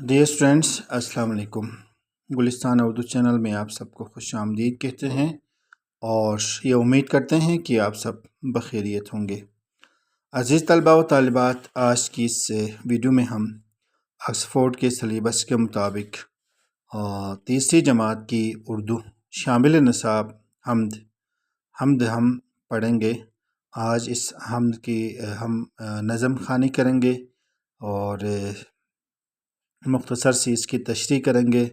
Dear students السلام علیکم۔ گلستان Urdu channel میں آپ سب کو خوش آمدید کہتے ہیں اور یہ امید کرتے ہیں کہ آپ سب بخیریت ہوں گے۔ عزیز طلباء و طالبات، آج کی اس ویڈیو میں ہم آکسفورڈ کے سلیبس کے مطابق تیسری جماعت کی اردو شامل نصاب حمد ہم پڑھیں گے۔ آج اس حمد کی ہم نظم خوانی کریں گے اور مختصر سی اس کی تشریح کریں گے،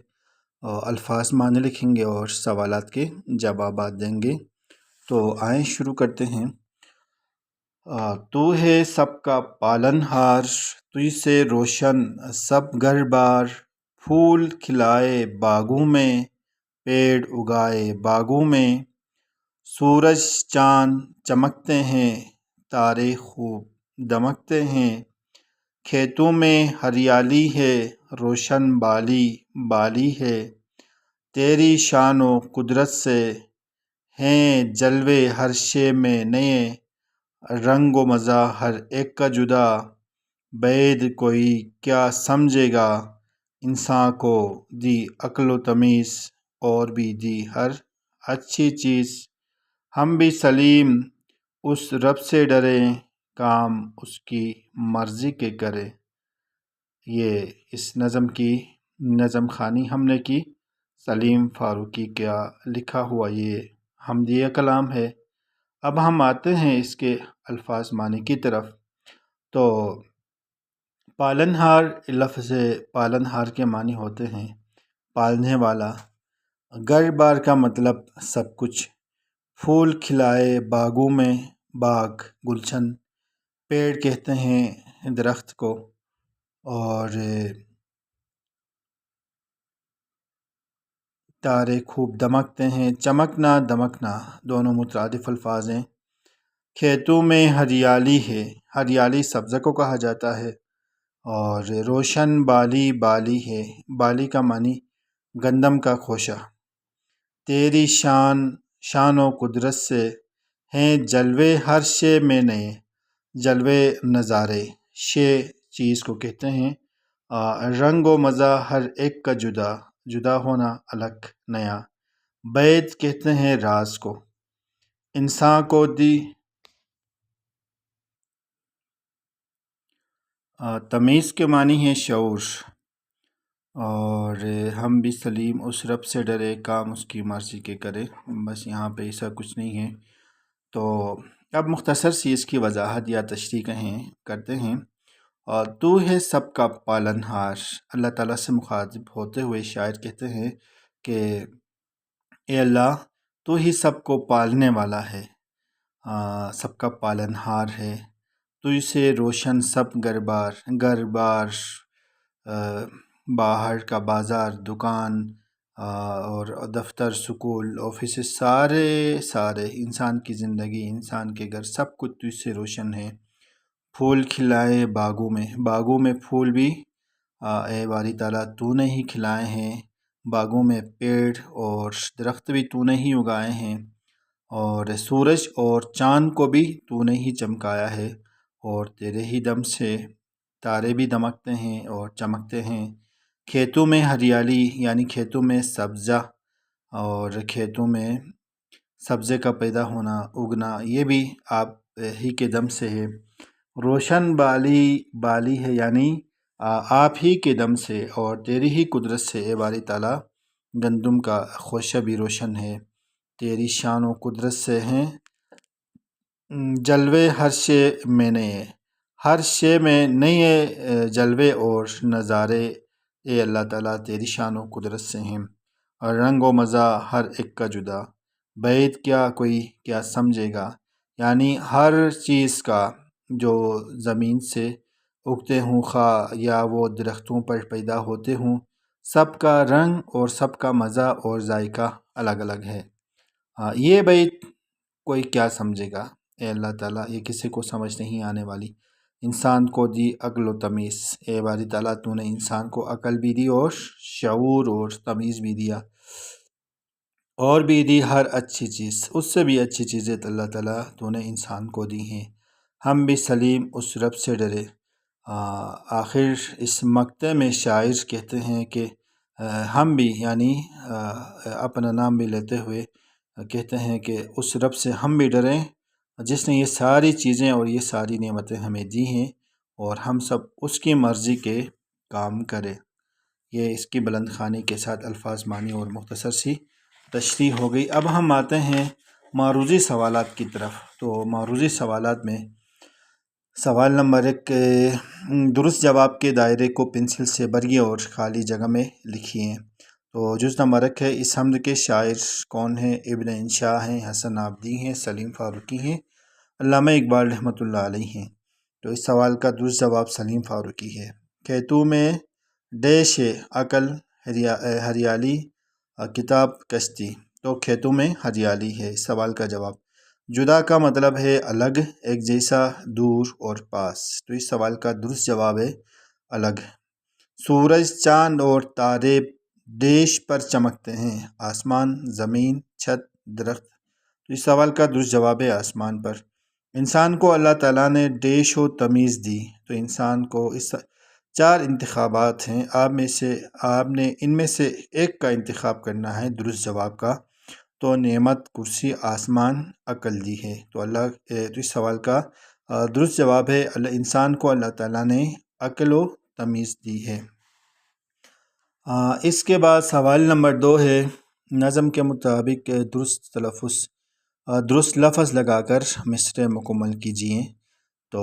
الفاظ معنی لکھیں گے اور سوالات کے جوابات دیں گے۔ تو آئیں شروع کرتے ہیں۔ تو ہے سب کا پالن ہار، تجھ سے روشن سب گھر بار، پھول کھلائے باغوں میں، پیڑ اگائے باغوں میں، سورج چاند چمکتے ہیں، تارے خوب دمکتے ہیں، کھیتوں میں ہریالی ہے، روشن بالی بالی ہے، تیری شان و قدرت سے ہیں جلوے ہر شے میں نئے، رنگ و مزہ ہر ایک کا جدا، بعید کوئی کیا سمجھے گا، انسان کو دی عقل و تمیز اور بھی دی ہر اچھی چیز، ہم بھی سلیم اس رب سے ڈریں، کام اس کی مرضی کے کرے۔ یہ اس نظم خوانی ہم نے کی سلیم فاروقی کا لکھا ہوا یہ حمدیہ کلام ہے۔ اب ہم آتے ہیں اس کے الفاظ معنی کی طرف۔ تو پالن ہار، لفظ پالن ہار کے معنی ہوتے ہیں پالنے والا، گھر بار کا مطلب سب کچھ، پھول کھلائے باغوں میں، باغ گلشن، پیڑ کہتے ہیں درخت کو، اور تارے خوب دمکتے ہیں، چمکنا دمکنا دونوں مترادف الفاظ ہیں۔ کھیتوں میں ہریالی ہے، ہریالی سبزہ کو کہا جاتا ہے، اور روشن بالی بالی ہے، بالی کا معنی گندم کا خوشہ، تیری شان و قدرت سے ہیں جلوے ہر شے میں نئے، جلوے نظارے، شے چیز کو کہتے ہیں، رنگ و مزہ ہر ایک کا جدا، جدا ہونا الگ نیا، بعید کہتے ہیں راز کو، انسان کو دی تمیز کے معنی ہے شعور، اور ہم بھی سلیم اس رب سے ڈرے، کام اس کی مرضی کے کرے۔ بس یہاں پہ ایسا کچھ نہیں ہے۔ تو اب مختصر سی اس کی وضاحت یا تشریح کرتے ہیں۔ اور تو ہے سب کا پالن ہار، اللہ تعالیٰ سے مخاطب ہوتے ہوئے شاعر کہتے ہیں کہ اے اللہ تو ہی سب کو پالنے والا ہے، سب کا پالن ہار ہے، تجھ سے روشن سب گھر بار، باہر کا بازار، دکان اور دفتر، سکول، آفیسز، سارے انسان کی زندگی، انسان کے گھر، سب کچھ تجھ سے روشن ہے۔ پھول کھلائے باغوں میں پھول بھی اے باری تعالیٰ تو نے ہی کھلائے ہیں، باغوں میں پیڑ اور درخت بھی تو نے ہی اگائے ہیں، اور سورج اور چاند کو بھی تو نے ہی چمکایا ہے، اور تیرے ہی دم سے تارے بھی دمکتے ہیں اور چمکتے ہیں، کھیتوں میں ہریالی یعنی کھیتوں میں سبزہ، اور کھیتوں میں سبزے کا پیدا ہونا، اگنا، یہ بھی آپ ہی کے دم سے ہے، روشن بالی ہے یعنی آپ ہی کے دم سے اور تیری ہی قدرت سے اے باری تعالیٰ گندم کا خوشہ بھی روشن ہے، تیری شان و قدرت سے ہیں جلوے ہر شے میں نئے، ہر شے میں نئے جلوے اور نظارے، اے اللہ تعالیٰ تیری شان و قدرت سے ہیں، اور رنگ و مزہ ہر ایک کا جدا، بعید کوئی کیا سمجھے گا، یعنی ہر چیز کا جو زمین سے اگتے ہوں خواہ یا وہ درختوں پر پیدا ہوتے ہوں، سب کا رنگ اور سب کا مزہ اور ذائقہ الگ الگ ہے، یہ بعید کوئی کیا سمجھے گا، اے اللہ تعالیٰ یہ کسی کو سمجھ نہیں آنے والی، انسان کو دی عقل و تمیز، اے باری تعالیٰ تو نے انسان کو عقل بھی دی اور شعور اور تمیز بھی دیا، اور بھی دی ہر اچھی چیز، اس سے بھی اچھی چیزیں اللہ تعالیٰ تو نے انسان کو دی ہیں، ہم بھی سلیم اس رب سے ڈرے، آخر اس مقطع میں شاعر کہتے ہیں کہ ہم بھی یعنی اپنا نام بھی لیتے ہوئے کہتے ہیں کہ اس رب سے ہم بھی ڈریں جس نے یہ ساری چیزیں اور یہ ساری نعمتیں ہمیں دی ہیں، اور ہم سب اس کی مرضی کے کام کریں۔ یہ اس کی بلند خوانی کے ساتھ الفاظ، معنی اور مختصر سی تشریح ہو گئی۔ اب ہم آتے ہیں معروضی سوالات کی طرف۔ تو معروضی سوالات میں سوال نمبر 1، درست جواب کے دائرے کو پنسل سے بھریے اور خالی جگہ میں لکھیے۔ تو جز نمبر 1 ہے، اس حمد کے شاعر کون ہیں؟ ابن انشاء ہیں، حسن آبدی ہیں، سلیم فاروقی ہیں، علامہ اقبال رحمۃ اللہ علیہ ہیں۔ تو اس سوال کا درست جواب سلیم فاروقی ہے۔ کھیتوں میں ڈیش ہے، عقل، ہریالی، کتاب، کشتی۔ تو کھیتوں میں ہریالی ہے اس سوال کا جواب۔ جدا کا مطلب ہے الگ، ایک جیسا، دور اور پاس۔ تو اس سوال کا درست جواب ہے الگ۔ سورج، چاند اور تارے ڈیش پر چمکتے ہیں، آسمان، زمین، چھت، درخت۔ تو اس سوال کا درست جواب ہے آسمان پر۔ انسان کو اللہ تعالیٰ نے ڈیش و تمیز دی۔ تو انسان کو اس 4 انتخابات ہیں، آپ نے ان میں سے ایک کا انتخاب کرنا ہے درست جواب کا۔ تو نعمت، کرسی، آسمان، عقل دی ہے۔ تو اس سوال کا درست جواب ہے انسان کو اللہ تعالیٰ نے عقل و تمیز دی ہے۔ اس کے بعد سوال نمبر 2 ہے، نظم کے مطابق درست لفظ لگا کر مصرع مکمل کیجیے۔ تو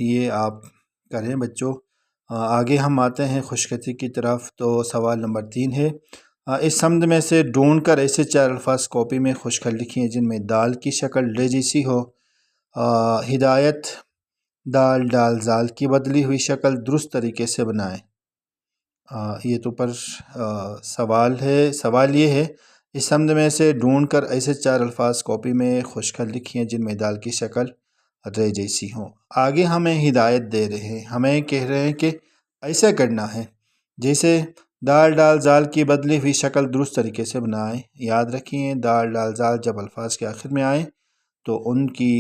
یہ آپ کریں بچوں۔ آگے ہم آتے ہیں خوشخطی کی طرف۔ تو سوال نمبر 3 ہے، اس حمد میں سے ڈھونڈ کر ایسے 4 الفاظ کاپی میں خوشخط لکھیں جن میں دال کی شکل ڈ جیسی ہو۔ ہدایت، دال، ڈال، زال کی بدلی ہوئی شکل درست طریقے سے بنائیں۔ یہ تو پر سوال ہے۔ سوال یہ ہے، اس حمد میں سے ڈھونڈ کر ایسے 4 الفاظ کاپی میں خوشخط لکھیں جن میں دال کی شکل ر جیسی ہوں۔ آگے ہمیں ہدایت دے رہے ہیں، ہمیں کہہ رہے ہیں کہ ایسا کرنا ہے جیسے دال، ڈال، زال کی بدلی ہوئی شکل درست طریقے سے بنائیں۔ یاد رکھیں دال، ڈال، زال جب الفاظ کے آخر میں آئیں تو ان کی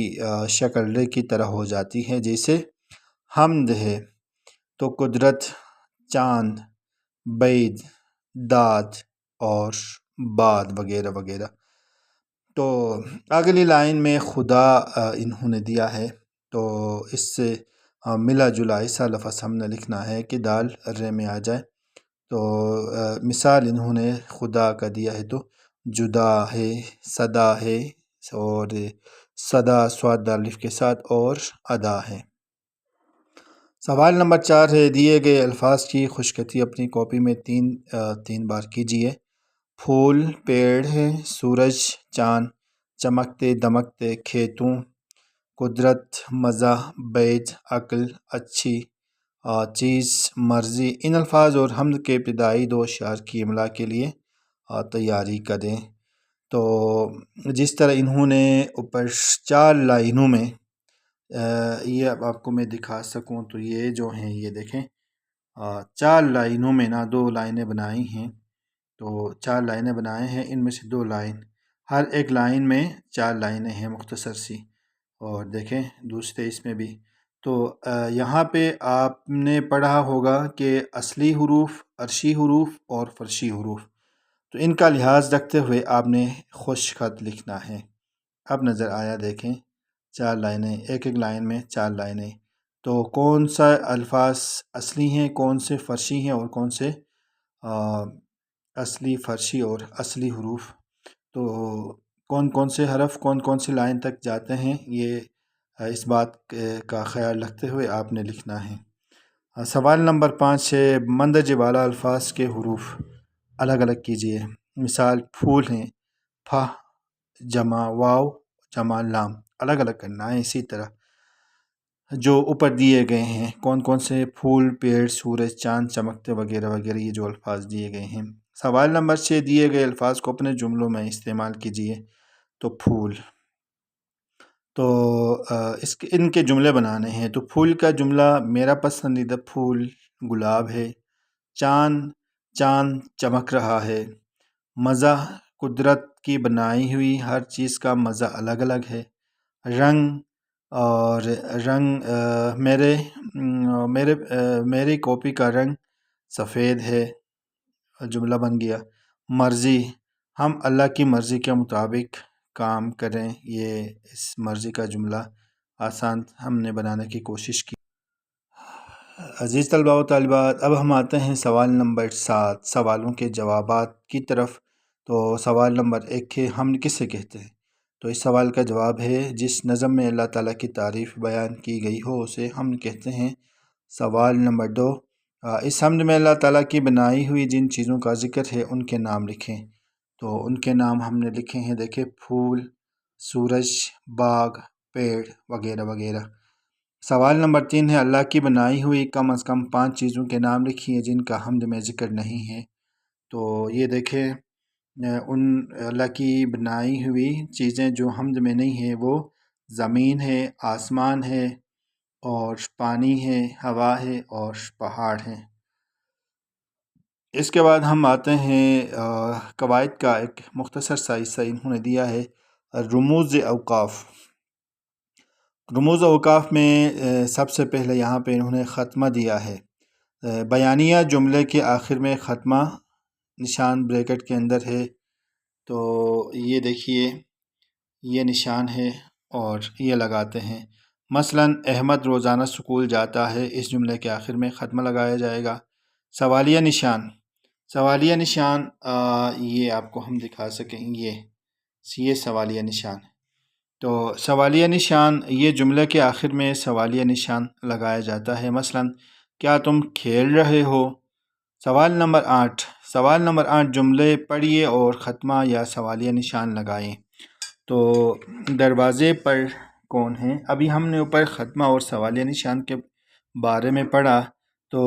شکل ر کی طرح ہو جاتی ہے۔ جیسے حمد ہے تو قدرت، چاند، بعید، داد اور بعد وغیرہ وغیرہ۔ تو اگلی لائن میں خدا انہوں نے دیا ہے، تو اس سے ملا جلا ایسا لفظ ہم نے لکھنا ہے کہ دال ر میں آ جائے۔ تو مثال انہوں نے خدا کا دیا ہے، تو جدا ہے، صدا ہے، اور صدا سواد دال الف کے ساتھ، اور ادا ہے۔ سوال نمبر 4 ہے، دیے گئے الفاظ کی خوشخطی اپنی کاپی میں 3 بار کیجیے۔ پھول، پیڑ ہے، سورج، چاند، چمکتے دمکتے، کھیتوں، قدرت، مزہ، بعید، عقل، اچھی، چیز، مرضی۔ ان الفاظ اور حمد کے ابتدائی 2 اشعار کی املا کے لیے تیاری کریں۔ تو جس طرح انہوں نے اوپر 4 لائنوں میں یہ اب آپ کو میں دکھا سکوں تو یہ جو ہیں یہ دیکھیں 4 لائنوں میں 2 لائنیں بنائی ہیں۔ تو 4 لائنیں بنائے ہیں، ان میں سے 2 لائن، ہر ایک لائن میں 4 لائنیں ہیں مختصر سی، اور دیکھیں دوسرے اس میں بھی۔ تو یہاں پہ آپ نے پڑھا ہوگا کہ اصلی حروف، عرشی حروف اور فرشی حروف، تو ان کا لحاظ رکھتے ہوئے آپ نے خوشخط لکھنا ہے۔ اب نظر آیا، دیکھیں 4 لائنیں، ایک لائن میں 4 لائنیں۔ تو کون سا الفاظ اصلی ہیں، کون سے فرشی ہیں، اور کون سے اصلی، فرشی اور اصلی حروف، تو کون سے حرف کون سی لائن تک جاتے ہیں، یہ اس بات کا خیال رکھتے ہوئے آپ نے لکھنا ہے۔ سوال نمبر 5 ہے، مندرج والا الفاظ کے حروف الگ الگ کیجیے۔ مثال پھول ہیں، ف جمع واو جمع لام، الگ الگ کرنا ہے۔ اسی طرح جو اوپر دیے گئے ہیں کون سے پھول، پیڑ، سورج، چاند، چمکتے وغیرہ وغیرہ، یہ جو الفاظ دیے گئے ہیں۔ سوال نمبر 6، دیے گئے الفاظ کو اپنے جملوں میں استعمال کیجیے۔ تو پھول، تو ان کے جملے بنانے ہیں۔ تو پھول کا جملہ، میرا پسندیدہ پھول گلاب ہے۔ چاند چمک رہا ہے۔ مزہ، قدرت کی بنائی ہوئی ہر چیز کا مزہ الگ الگ ہے۔ رنگ، اور رنگ میری کاپی کا رنگ سفید ہے، جملہ بن گیا۔ مرضی، ہم اللہ کی مرضی کے مطابق کام کریں، یہ اس مرضی کا جملہ آسان ہم نے بنانے کی کوشش کی۔ عزیز طلباء و طالبات، اب ہم آتے ہیں سوال نمبر 7 سوالوں کے جوابات کی طرف۔ تو سوال نمبر 1 ہے، ہم کسے کہتے ہیں؟ تو اس سوال کا جواب ہے، جس نظم میں اللہ تعالیٰ کی تعریف بیان کی گئی ہو اسے ہم کہتے ہیں۔ سوال نمبر 2، اس حمد میں اللہ تعالیٰ کی بنائی ہوئی جن چیزوں کا ذکر ہے ان کے نام لکھیں۔ تو ان کے نام ہم نے لکھے ہیں، دیکھیں، پھول، سورج، باغ، پیڑ وغیرہ وغیرہ۔ سوال نمبر 3 ہے، اللہ کی بنائی ہوئی کم از کم 5 چیزوں کے نام لکھیے جن کا حمد میں ذکر نہیں ہے۔ تو یہ دیکھیں، ان اللہ کی بنائی ہوئی چیزیں جو حمد میں نہیں ہیں وہ زمین ہے، آسمان ہے، اور پانی ہے، ہوا ہے، اور پہاڑ ہیں۔ اس کے بعد ہم آتے ہیں قواعد کا ایک مختصر سا حصہ انہوں نے دیا ہے، رموز اوقاف۔ رموز اوقاف میں سب سے پہلے یہاں پہ انہوں نے ختمہ دیا ہے۔ بیانیہ جملے کے آخر میں ختمہ نشان بریکٹ کے اندر ہے، تو یہ دیکھیے، یہ نشان ہے اور یہ لگاتے ہیں۔ مثلا احمد روزانہ اسکول جاتا ہے، اس جملے کے آخر میں ختمہ لگایا جائے گا۔ سوالیہ نشان، سوالیہ نشان یہ آپ کو ہم دکھا سکیں، یہ سوالیہ نشان ہے۔ تو سوالیہ نشان، یہ جملے کے آخر میں سوالیہ نشان لگایا جاتا ہے۔ مثلا کیا تم کھیل رہے ہو؟ سوال نمبر 8 جملے پڑھیے اور ختمہ یا سوالیہ نشان لگائیں۔ تو دروازے پر کون ہے؟ ابھی ہم نے اوپر ختمہ اور سوالیہ نشان کے بارے میں پڑھا، تو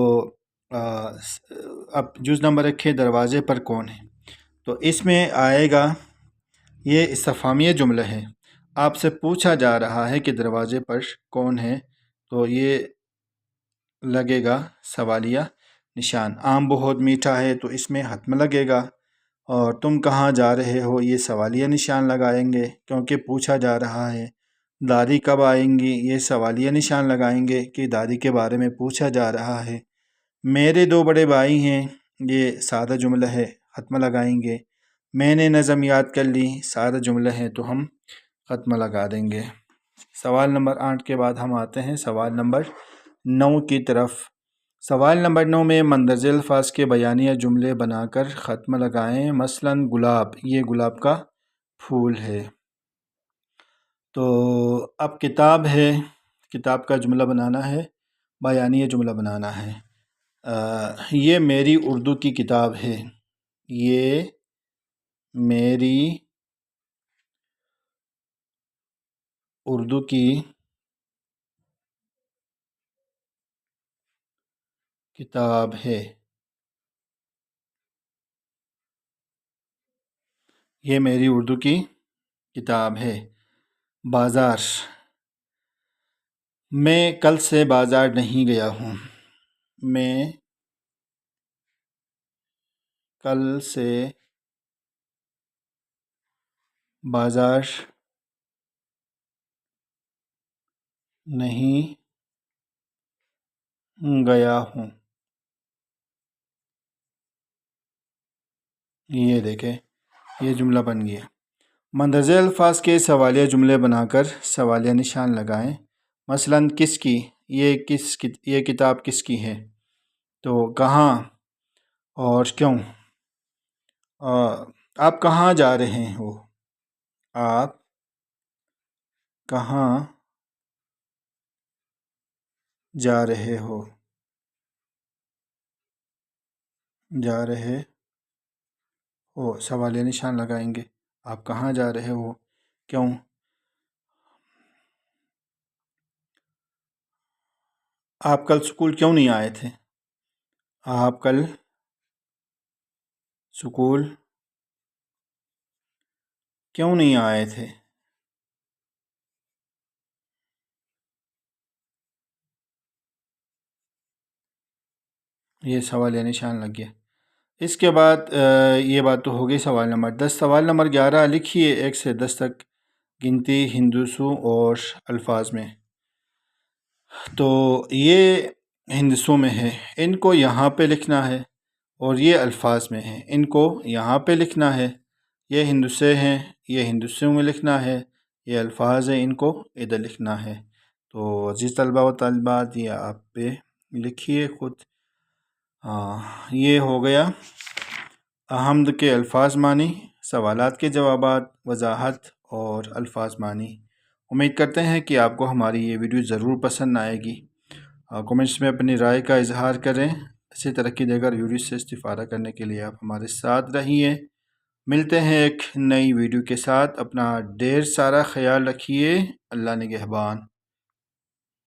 اب جز نمبر 1 ہے، دروازے پر کون ہے؟ تو اس میں آئے گا، یہ استفہامیہ جملہ ہے، آپ سے پوچھا جا رہا ہے کہ دروازے پر کون ہے، تو یہ لگے گا سوالیہ نشان۔ آم بہت میٹھا ہے، تو اس میں ختمہ لگے گا۔ اور تم کہاں جا رہے ہو، یہ سوالیہ نشان لگائیں گے کیونکہ پوچھا جا رہا ہے۔ دادی کب آئیں گی، یہ سوالیہ نشان لگائیں گے کہ دادی کے بارے میں پوچھا جا رہا ہے۔ میرے 2 بڑے بھائی ہیں، یہ سادہ جملہ ہے، ختمہ لگائیں گے۔ میں نے نظم یاد کر لی، سادہ جملہ ہے تو ہم ختمہ لگا دیں گے۔ سوال نمبر 8 کے بعد ہم آتے ہیں سوال نمبر 9 کی طرف۔ سوال نمبر 9 میں مندرجہ الفاظ کے بیانیہ جملے بنا کر ختمہ لگائیں۔ مثلا گلاب، یہ گلاب کا پھول ہے۔ تو اب کتاب ہے، کتاب کا جملہ بنانا ہے، بیانیہ جملہ بنانا ہے۔ یہ میری اردو کی کتاب ہے، یہ میری اردو کی کتاب ہے، یہ میری اردو کی کتاب ہے۔ بازار، میں کل سے بازار نہیں گیا ہوں، میں کل سے بازار نہیں گیا ہوں۔ یہ دیکھیں، یہ جملہ بن گیا۔ مندرجہ الفاظ کے سوالیہ جملے بنا کر سوالیہ نشان لگائیں۔ مثلا کس کی، یہ کتاب کس کی ہے؟ تو کہاں اور کیوں؟ آپ کہاں جا رہے ہو؟ آپ کہاں جا رہے ہو؟ جا رہے ہو، سوالیہ نشان لگائیں گے۔ آپ کہاں جا رہے ہو، کیوں؟ آپ کل اسکول کیوں نہیں آئے تھے؟ آپ کل اسکول کیوں نہیں آئے تھے؟ یہ سوالیہ نشان لگ گیا۔ اس کے بعد یہ بات تو ہوگی سوال نمبر 10۔ سوال نمبر 11، لکھیے 1 سے 10 تک گنتی ہندسوں اور الفاظ میں۔ تو یہ ہندسوں میں ہے، ان کو یہاں پہ لکھنا ہے، اور یہ الفاظ میں ہیں، ان کو یہاں پہ لکھنا ہے۔ یہ ہندسے ہیں، یہ ہندسوں میں لکھنا ہے، یہ الفاظ ہیں، ان کو ادھر لکھنا ہے۔ تو عزیز طلبہ و طالبات، یہ آپ پہ لکھیے خود۔ یہ ہو گیا حمد کے الفاظ معنی، سوالات کے جوابات، وضاحت اور الفاظ معنی۔ امید کرتے ہیں کہ آپ کو ہماری یہ ویڈیو ضرور پسند آئے گی۔ کمنٹس میں اپنی رائے کا اظہار کریں۔ اسی طرح کی دیگر ویڈیو سے استفادہ کرنے کے لیے آپ ہمارے ساتھ رہیے۔ ملتے ہیں ایک نئی ویڈیو کے ساتھ۔ اپنا ڈھیر سارا خیال رکھیے۔ اللہ نگہبان۔